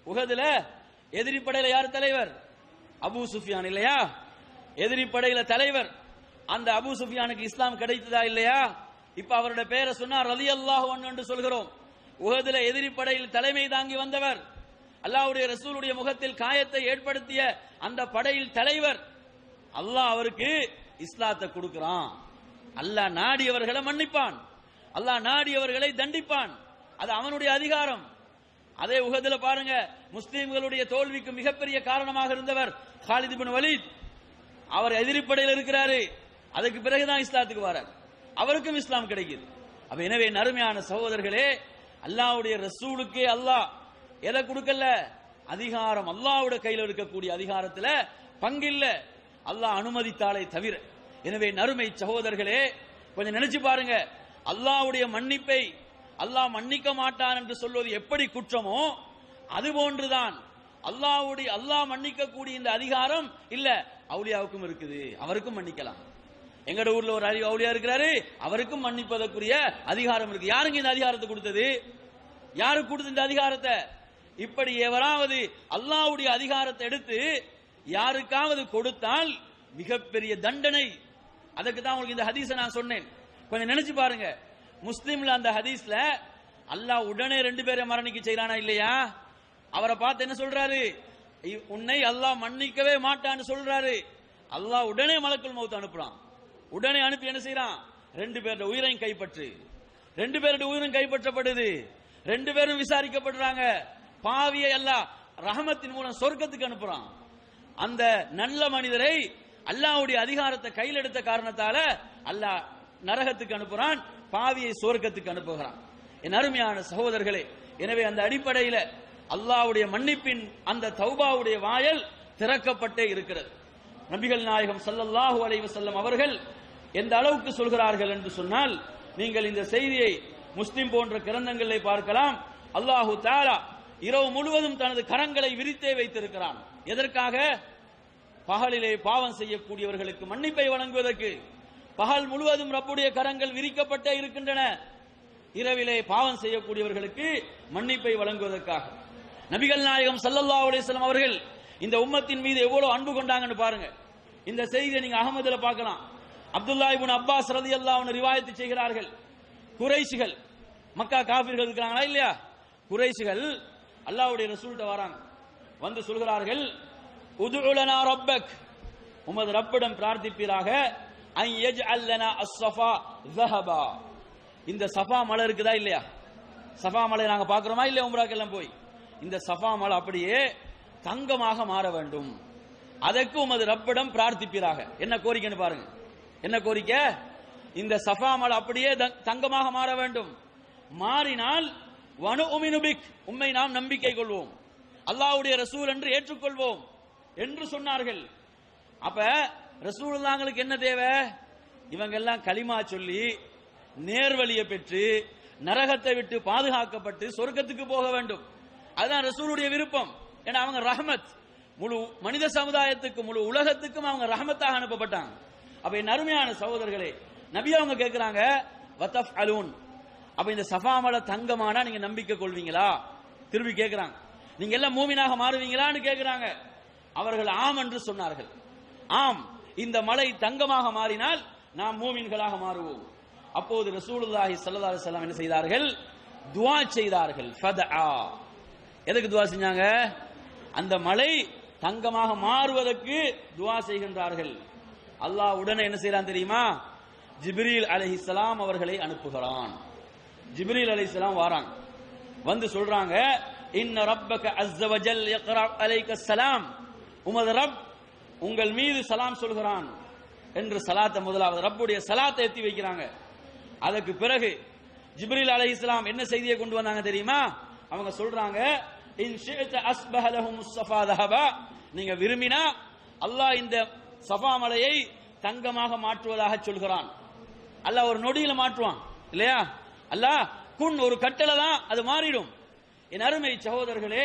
[SPEAKER 2] உஹதுல எதிரி படையில யார் தலைவர்? அபூ சுஃபியான் இல்லையா? எதிரி படையில தலைவர். அந்த அபூ சுஃபியானுக்கு இஸ்லாம் கிடைத்ததா இல்லையா? இப்ப அவருடைய பெயரை சொன்னா ரலியல்லாஹு அன்ஹு என்று சொல்கிறோம். உஹதுல எதிரி படையில் தலைமை தாங்கி வந்தவர், அல்லாஹ்வுடைய ரசூலுடைய முகத்தில் காயத்தை ஏற்படுத்திய அந்த படையில் தலைவர். அல்லாஹ் அவருக்கு இஸ்லாத்தை கொடுக்கிறான். அல்லாஹ் நாடியவர்களை மன்னிப்பான், அல்லாஹ் நாடியவர்களை தண்டிப்பான். அது அவனுடைய அதிகாரம். அதே உஹதுல பாருங்க, முஸ்லிம்களுடைய தோல்விக்கு மிகப்பெரிய காரணமாக இருந்தவர் காலித் இப்னு வலீத். அவர் எதிரிப்படையில் இருக்கிறாரு, அதுக்கு பிறகுதான் இஸ்லாத்துக்கு வரார், அவருக்கும் இஸ்லாம் கிடைக்குது. அப்ப எனவே நறுமையான சகோதரர்களே, அல்லாஹ்வுடைய ரசூலுக்கே அல்லாஹ் எதை கொடுக்கல? அதிகாரம். அல்லாஹ்வுடைய கையில் இருக்கக்கூடிய அதிகாரத்தில் பங்கில்ல, அல்லாஹ் அனுமதித்தாலே தவிர. எனவே நறுமை சகோதரர்களே, கொஞ்சம் நினைச்சு பாருங்க, அல்லாஹ்வுடைய மன்னிப்பை அல்லாஹ் மன்னிக்க மாட்டான் என்று சொல்வது எப்படி குற்றமோ அதுபோன்றுதான் அல்லாஹ் மன்னிக்க கூடிய இந்த அதிகாரம் இல்ல அவுலியாவுக்கும் இருக்குது, அவருக்கும் மன்னிக்கலாம். எங்கட ஊர்ல ஒரு அவுலியா இருக்கிறாரு, அவருக்கும் மன்னிப்பதற்குரிய அதிகாரம் இருக்கு. யாருங்க இந்த அதிகாரத்தை கொடுத்தது? யாருக்கு கொடுத்த இந்த அதிகாரத்தை? இப்படி எவராவது அல்லாஹ்வுடைய அதிகாரத்தை எடுத்து யாருக்காவது கொடுத்தால் மிகப்பெரிய தண்டனை. அதுக்கு தான் உங்களுக்கு இந்த ஹதீஸை நான் சொன்னேன். கொஞ்சம் நினைச்சு பாருங்க, முஸ்லிம்ல அந்த ஹதீஸ்ல அல்லாஹ் உடனே 2 பேரை மரணிக்க செய்யறானா இல்லையா? அவரை பார்த்து என்ன சொல்றாரு? உன்னை அல்லாஹ் மன்னிக்கவே மாட்டான்னு சொல்றாரு. அல்லாஹ் உடனே மலக்குல் மௌத் அனுப்புறான். உடனே அனுப்பி என்ன செய்யறான்? 2 பேருடைய உயிரையும் கைப்பற்று. 2 பேருடைய உயிரும் கைப்பற்றப்படுது. 2 பேரும் விசாரிக்கப்படுறாங்க. பாவியை அல்லாஹ் ரஹமத்தின் மூலம் சொர்க்கத்துக்கு அனுப்புறான். அந்த நல்ல மனிதரை அல்லாஹ்வுடைய அதிகாரத்தை கையில் எடுத்த காரணத்தால அல்லாஹ் நரகத்துக்கு அனுப்புறான், பாவியை சொர்க்கத்துக்கு அனுப்புகிறான். என் அருமையான சகோதரர்களே, எனவே அந்த அடிப்படையில் அல்லாஹ்வுடைய மன்னிப்பின் அந்த தௌபாவுடைய வாயல் திறக்கப்பட்டே இருக்கிறது. நபிகள் நாயகம் ஸல்லல்லாஹு அலைஹி வஸல்லம் அவர்கள் எந்த அளவுக்கு சொல்கிறார்கள் என்று சொன்னால், நீங்கள் இந்த செய்தியை முஸ்லிம் போன்ற கிரந்தங்களை பார்க்கலாம். அல்லாஹு தஆலா இரவு முழுவதும் தனது கரங்களை விரித்தே வைத்திருக்கிறான். எதற்காக? பகலிலே பாவம் செய்யக்கூடியவர்களுக்கு மன்னிப்பை வழங்குவதற்கு. பகல் முழுவதும் ரப்புடைய கரங்கள் விரிக்கப்பட்டே இருக்கின்றன, இரவிலே பாவம் செய்யக்கூடியவர்களுக்கு மன்னிப்பை வழங்குவதற்காக. நபிகள் நாயகம் ஸல்லல்லாஹு அலைஹி வஸல்லம் அவர்கள் இந்த உம்மத்தின் மீது எவ்வளவு அன்பு கொண்டாங்கன்னு பாருங்க. இந்த செய்தியை நீங்க அகமதுல பார்க்கலாம். அப்துல்லா இப்னு அப்பாஸ் ரலியல்லாஹு அன்ஹு ரிவாயத் செய்கிறார்கள். குறைஷிகள், மக்கா காஃபிர்கள் இருக்காங்களா இல்லையா? குறைஷிகள் அல்லாஹ்வுடைய ரசூல்ட்ட வராங்க, வந்து சொல்கிறார்கள், உதுஉ லனா ரப்பக், உமது ரப்பிடம் பிரார்த்திப்பீராக, அன் யஜ்அல் லனா அஸ்ஸஃபா ஸஹபா, இந்த சஃபா மலை இருக்குதா இல்லையா? சஃபா மலை நாங்க பார்க்கிறோமா இல்லையா? உம்ராக்கெல்லாம் போய் இந்த சஃபா மலை அப்படியே தங்கமாக மாற வேண்டும், அதற்கு உமது ரப்பிடம் பிரார்த்திப்பீராக. என்ன கோரிக்கைன்னு பாருங்க, என்ன கோரிக்கை? இந்த சஃபா மலை அப்படியே தங்கமாக மாற வேண்டும். மாறினால் வனுஉமினு பிக், உம்மை நாம் நம்பிக்கை கொள்வோம், அல்லாஹ்வுடைய ரசூல் என்று ஏற்றுக்கொள்வோம் என்று சொன்னார்கள். அப்ப ரசூலுல்லாஹ்களுக்கு என்ன தேவை? இவங்க எல்லாம் கலிமா சொல்லி நேர்வழியை பெற்று நரகத்தை விட்டு பாதுகாக்கப்பட்டு சொர்க்கத்துக்கு போக வேண்டும். அதுதான் ரசூலுடைய விருப்பம். ஏன்னா அவங்க ரஹ்மத், முழு மனித சமுதாயத்துக்கு, முழு உலகத்துக்கும் அவங்க ரஹ்மத்தாக அனுப்பப்பட்டாங்க. அப்ப என் அருமையான சகோதரர்களே, நபி அவங்க கேட்கிறாங்க, வதஃஅலூன், அப்ப இந்த சஃபா மலை தங்கமானா நீங்க நம்பிக்கை கொள்வீங்களா? திரும்பி கேட்கிறாங்க, நீங்க எல்லாம் மூமினாக மாறுவீங்களான்னு கேட்கிறாங்க. அவர்கள் ஆம் என்று சொன்னார்கள். ஆம், இந்த மலை தங்கமாக மாறினால் நாம் மூமின்களாக மாறுவோம். அப்போது ரசூலுல்லாஹி ஸல்லல்லாஹு அலைஹி வஸல்லம் என்ன செய்தார்கள்? துஆ செய்தார்கள். ஃபதஆ, எதுக்கு துஆ செஞ்சாங்க? அந்த மலை தங்கமாக மாறுவதற்கு துஆ செய்கின்றார்கள். அல்லாஹ் உடனே என்ன செய்யறான் தெரியுமா? ஜிப்ரீல் அலைஹிஸ்ஸலாம் அவர்களை அனுப்புகிறான். ஜிப்ரீல் அலைஹிஸ்ஸலாம் வராங்க, வந்து சொல்றாங்க, இன்ன ரப்பக அஸ்ஸ வஜல் யக்ரா அலைக ஸலாம், உமது ரப் உங்கள் மீது சலாம் சொல்கிறான் என்று சலாத்தை முதலாவது ரப்புடைய சலாத்தை எத்தி வைக்கிறாங்க. அதற்கு பிறகு ஜிப்ரீல் அலைஹிஸ்ஸலாம் என்ன செய்தியை கொண்டு வந்தாங்க தெரியுமா? அவங்க சொல்றாங்க, இன் ஷிஅத அஸ்பஹ லஹும் ஸஃபா தஹபா, நீங்க விரும்பினா அல்லாஹ் இந்த சஃபா மலையை தங்கமாக மாற்றுவதாக சொல்கிறான். அல்லாஹ் ஒரு நொடியில மாற்றுவான் இல்லையா? அல்லாஹ் குன், ஒரு கட்டளை தான், அது மாறிடும். என் அருமை சகோதரர்களே,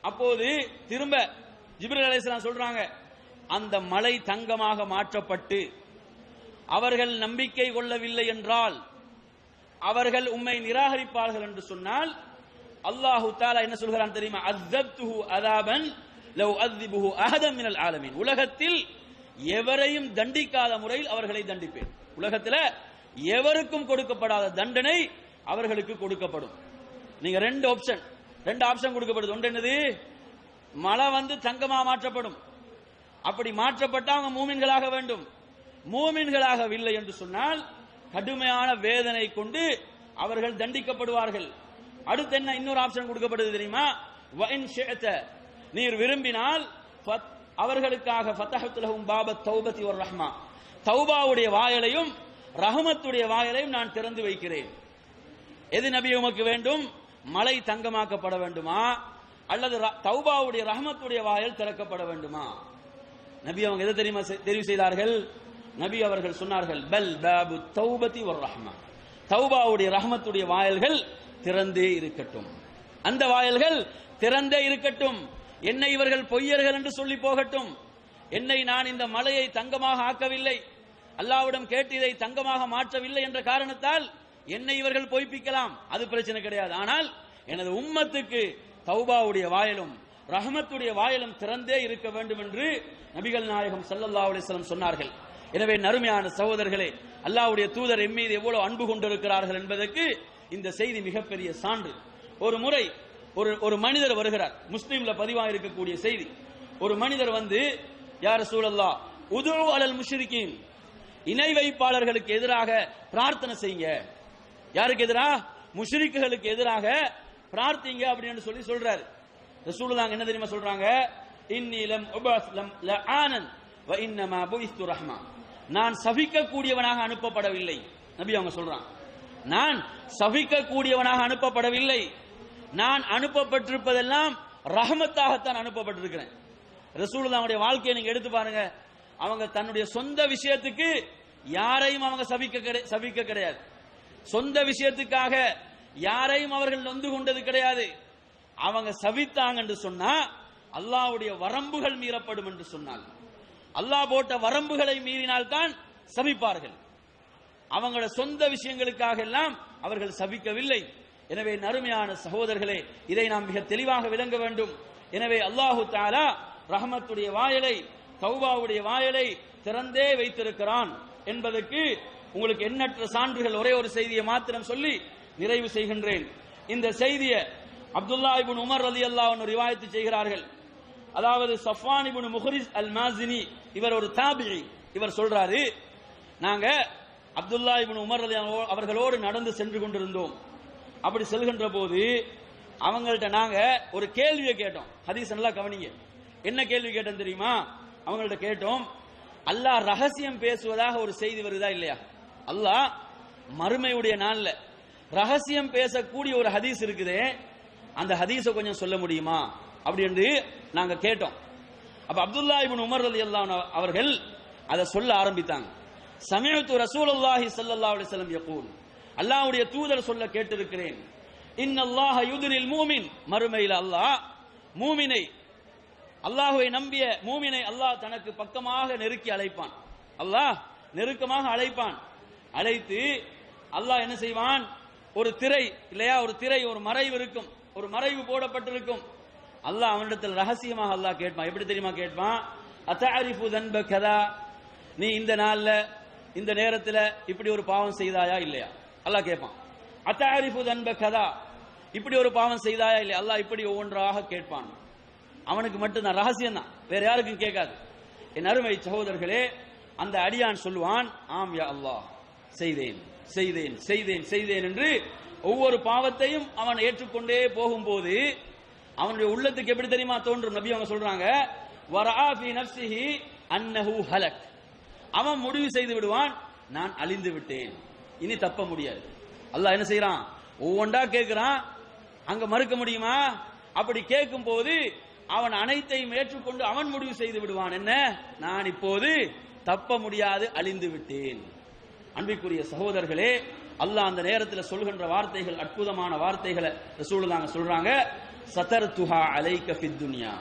[SPEAKER 2] அப்போது திரும்ப ஜிப்ரீல் அலைஹிஸ்ஸலாம் சொல்றாங்க, அந்த மலை தங்கமாக மாற்றப்பட்டு அவர்கள் நம்பிக்கை கொள்ளவில்லை என்றால், அவர்கள் உம்மை நிராகரிப்பார்கள் என்று சொன்னால், அல்லாஹு தஆலா என்ன சொல்கிறான் தெரியுமா? அஸ்ஸப்துஹு அஸாபன் லவ் அஸ்ஸிபுஹு அஹதன் மினல் ஆலமீன், உலகத்தில் எவரையும் தண்டிக்காத முறையில் அவர்களை தண்டிப்பேன். உலகத்தில் எவருக்கும் கொடுக்கப்படாத தண்டனை அவர்களுக்கு கொடுக்கப்படும். நீங்க ரெண்டு ஆப்ஷன் கொடுக்கப்படுது. ஒன்று என்னது? மலை வந்து தங்கமாக மாற்றப்படும். அப்படி மாற்றப்பட்ட அவங்க மூமின்களாக வேண்டும். மூமின்களாகவில்லை என்று சொன்னால் கடுமையான வேதனை கொண்டு அவர்கள் தண்டிக்கப்படுவார்கள். அடுத்து என்ன இன்னொரு ஆப்ஷன் கொடுக்கப்படுது தெரியுமா? வஇன் ஷிஅத, நீர் விரும்பினால் அவர்களுக்காக ஃபதஹத்து லஹும் பாபத் தௌபதி வர் ரஹ்மா, தௌபாவுடைய வாயலையும் ரஹமத்துடைய வாயலையும் நான் திறந்து வைக்கிறேன். எது நபி உமக்கு வேண்டும்? மலை தங்கமாக்கப்பட வேண்டுமா அல்லது தௌபாவுடைய ரஹமத்துடைய வாயல் திறக்கப்பட வேண்டுமா? நபி அவங்க எதை தெரியுமா தெரிவு செய்தார்கள்? நபி அவர்கள் சொன்னார்கள், பல் பாபு தௌபதி வர் ரஹ்மா, தௌபாவுடைய ரஹ்மத்துடைய வாயில்கள் திறந்தே இருக்கட்டும், அந்த வாயில்கள் திறந்தே இருக்கட்டும். என்னை இவர்கள் பொய்யர்கள் என்று சொல்லி போகட்டும், என்னை நான் இந்த மலையை தங்கமாக ஆக்கவில்லை, அல்லாஹ்விடம் கேட்டு இதை தங்கமாக மாற்றவில்லை என்ற காரணத்தால் என்னை இவர்கள் பொய்ப்பிக்கலாம், அது பிரச்சனை கிடையாது. ஆனால் எனது உம்மத்துக்கு தௌபாவுடைய வாயிலும் ரஹ்மத்துடைய வாயிலும் திறந்தே இருக்க வேண்டும் என்று நபிகள் நாயகம் ஸல்லல்லாஹு அலைஹி வஸல்லம் சொன்னார்கள். எனவே நறுமையான சகோதரர்களே, அல்லாஹ்வுடைய தூதர் எம்மீது எவ்வளவு அன்பு கொண்டிருக்கிறார்கள் என்பதற்கு இந்த செய்தி மிகப்பெரிய சான்று. ஒரு முறை ஒரு மனிதர் வருகிறார், முஸ்லிம்ல பதிவாக இருக்கக்கூடிய செய்தி. ஒரு மனிதர் வந்து, யா ரசூலல்லாஹ் உது அலல் முஷ்ரிகீன், இணை வைப்பாளர்களுக்கு எதிராக பிரார்த்தனை செய்யுங்க. யாருக்கு எதிராக? முஷ்ரிக்குகளுக்கு எதிராக பிரார்த்திங்க அப்படின்னு சொல்லி சொல்றாரு. ரசூலுல்லாஹ் என்ன தெரியுமா சொல்றாங்க? இன்னி லம் உபஸ் லம் லஆனன் வ இன்னமா புஇஸ்து ரஹ்மா, நான் சபிக்கக்கூடியவனாக அனுப்பப்படவில்லை. நபி அவங்க சொல்றாங்க, நான் சபிக்கக்கூடியவனாக அனுப்பப்படவில்லை, நான் அனுப்பப்பட்டிருப்பதெல்லாம் ரஹமத்தாகத்தான் அனுப்பப்பட்டிருக்கிறேன். ரசூலுல்லாஹ்வுடைய வாழ்க்கையை நீங்க எடுத்து பாருங்க. அவங்க தன்னுடைய சொந்த விஷயத்துக்கு யாரையும் அவங்க சபிக்க கிடையாது, சொந்த விஷயத்துக்காக யாரையும் அவர்கள் நொந்து கொண்டது கிடையாது. அவங்க சபித்தாங்க என்று சொன்னா அல்லாஹ்வுடைய வரம்புகள் மீறப்படும் என்று சொன்னால், அல்லாஹ் போட்ட வரம்புகளை மீறினால் தான் சபிப்பார்கள். அவங்களோட சொந்த விஷயங்களுக்காக எல்லாம் அவர்கள் சபிக்கவில்லை. எனவே நறுமையான சகோதரர்களே, இதை நாம் மிக தெளிவாக விளங்க வேண்டும். எனவே அல்லாஹு தஆலா ரஹமத்துடைய வாயிலை, தௌபாவுடைய வாயிலை திறந்தே வைத்திருக்கிறான் என்பதற்கு உங்களுக்கு எண்ணற்ற சான்றுகள். ஒரே ஒரு செய்தியை மாத்திரம் சொல்லி நிறைவு செய்கின்றேன். இந்த செய்தியை அப்துல்லா இப்னு உமர் ரலியல்லாஹு அன்ஹு ரிவாயத் செய்கிறார்கள். அதாவது சஃப்வான் இப்னு முஹ்ரிஸ் அல் மாசினி, இவர் ஒரு தாபிஈ, இவர் சொல்றாரு, நாங்க அப்துல்லா இப்னு உமர் ரலியல்லாஹு அவர்களோடு நடந்து சென்று கொண்டிருந்தோம். அப்படி செல்கின்ற போது அவங்கள்ட்ட நாங்க ஒரு கேள்வியை கேட்டோம். ஹதீஸ் நல்லா கவனிங்க. என்ன கேள்வி கேட்டோம் தெரியுமா? அவங்கள்ட்ட கேட்டோம், அல்லாஹ் ரகசியம் பேசுவதாக ஒரு செய்தி வருதா இல்லையா? அல்லாஹ் மறுமையுடைய நாள்ல ரகசியம் பேசக்கூடிய ஒரு ஹதீஸ் இருக்குதே, அந்த ஹதீஸை கொஞ்சம் சொல்ல முடியுமா அப்படி என்று நாங்க கேட்டோம். அப்ப அப்துல்லா இப்னு உமர் ரலியல்லாஹு அன்ஹு அவர்கள் அதை சொல்ல ஆரம்பித்தாங்க. சமீஅத்து ரசூலுல்லாஹி ஸல்லல்லாஹு அலைஹி வஸல்லம் யகூல், அல்லாஹ்வுடைய தூதர் சொல்ல கேட்டிருக்கிறேன், இன்னல்லாஹ யுத்னில் மூமின், மறுமையில் அல்லாஹ் மூமினை, அல்லாஹ்வை நம்பிய மூமினை அல்லாஹ் தனக்கு பக்கமாக நெருக்கி அழைப்பான். அல்லாஹ் நெருக்கமாக அழைப்பான். அழைத்து அல்லாஹ் என்ன செய்வான்? ஒரு திரை இல்லையா, ஒரு திரை, ஒரு மறைவு இருக்கும், ஒரு மறைவு போடப்பட்டிருக்கும். அல்லாஹ் அவனிடத்தில் ரகசியமாக அல்லாஹ் கேட்பான். எப்படி தெரியுமா கேட்பான்? அத்தஅரிஃபு தன்ப கதா, நீ இந்த நாள்ல இந்த நேரத்தில் இப்படி ஒரு பாவம் செய்தாயா இல்லையா? அல்லாஹ் கேட்பான். அத்தஅரிஃபு தன்ப கதா, இப்படி ஒரு பாவம் செய்தாயா இல்லையா? அல்லாஹ் இப்படி ஒவ்வொன்றாக கேட்பான். அவனுக்கு மட்டும்தான், ரகசியம் தான், வேற யாருக்கும் கேட்காது. என் அருமை சகோதரர்களே, அந்த அடியான் சொல்லுவான், ஆம் யா அல்லாஹ், செய்தேன் செய்தேன் செய்தேன் செய்தேன் என்று ஒவ்வொரு பாவத்தையும் அவன் ஏற்றுக்கொண்டே போகும்போது அவனுடைய உள்ளத்துக்கு எப்படி தெரியுமா தோன்றும்? நபி அவங்க சொல்றாங்க, வரஆ ஃபீ நஃப்ஸிஹி அன்னஹு ஹலக், அவன் முடிவு செய்து விடுவான், நான் அழிந்து விட்டேன், இனி தப்ப முடியாது. அல்லாஹ் என்ன செய்யறான்? ஒவ்வொன்றா கேட்கிறான். அங்க மறுக்க முடியுமா? அப்படி கேட்கும் போது அவன் அனைத்தையும் ஏற்றுக்கொண்டு அவன் முடிவு செய்து விடுவான், என்ன, நான் இப்போது தப்ப முடியாது, அழிந்து விட்டேன். அன்பிற்குரிய சகோதரர்களே, அல்லாஹ் அந்த நேரத்தில் சொல்கின்ற வார்த்தைகள் அற்புதமான வார்த்தைகளை ரசூலுல்லாஹ் சொல்றாங்க, சதர்துஹா அலைக ஃபித் துன்யா,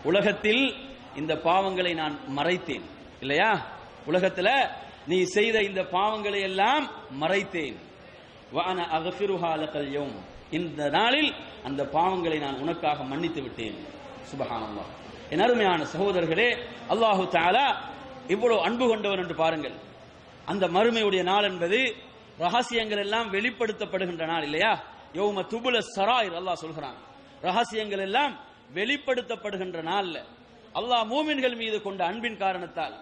[SPEAKER 2] உலகத்தில் இந்த பாவங்களை நான் மறைத்தேன் இல்லையா, உலகத்தில் நீ செய்த இந்த பாவங்களை எல்லாம் மறைத்தேன். வ அன அக்ஃபிருஹா லகல் யௌம், இந்த நாளில் அந்த பாவங்களை நான் உனக்காக மன்னித்து விட்டேன். சுப்ஹானல்லாஹ். என் அருமையான சகோதரர்களே, அல்லாஹு தஆலா இவ்வளவு அன்பு கொண்டவன் என்று பாருங்கள். அந்த மறுமையுடைய நாள் என்பது ரகசியங்கள் எல்லாம் வெளிப்படுத்தப்படுகின்ற நாள் இல்லையா? யௌம துபுல சராயிர், அல்லாஹ் சொல்கிறான், ரகசியங்கள் எல்லாம் வெளிப்படுத்தப்படுகின்ற நாள்ல அல்லாஹ் மூமின்கள் மீது கொண்ட அன்பின் காரணத்தால்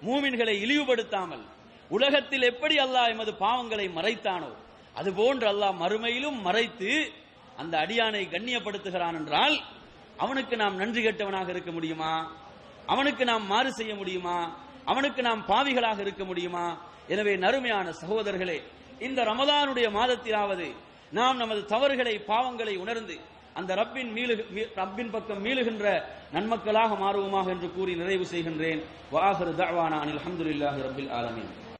[SPEAKER 2] மூமின்களை இழிவுபடுத்தாமல் உலகத்தில் எப்படி அல்லாஹ் எமது பாவங்களை மறைத்தானோ அதுபோன்று அல்லாஹ் மறுமையிலும் மறைத்து அந்த அடியானை கண்ணியப்படுத்துகிறான் என்றால் அவனுக்கு நாம் நன்றி கெட்டவனாக இருக்க முடியுமா? அவனுக்கு நாம் மாறு செய்ய முடியுமா? அவனுக்கு நாம் பாவிகளாக இருக்க முடியுமா? எனவே நறுமையான சகோதரர்களே, இந்த ரமதானுடைய மாதத்திலாவது நாம் நமது தவறுகளை, பாவங்களை உணர்ந்து அந்த ரப்பின் பக்கம் மீளுகின்ற நன்மக்களாக மாறுவோமாக என்று கூறி நிறைவு செய்கின்றேன். வஆகிரு தஅவானா அனில் ஹம்துலில்லாஹி ரப்பில் ஆலமீன்.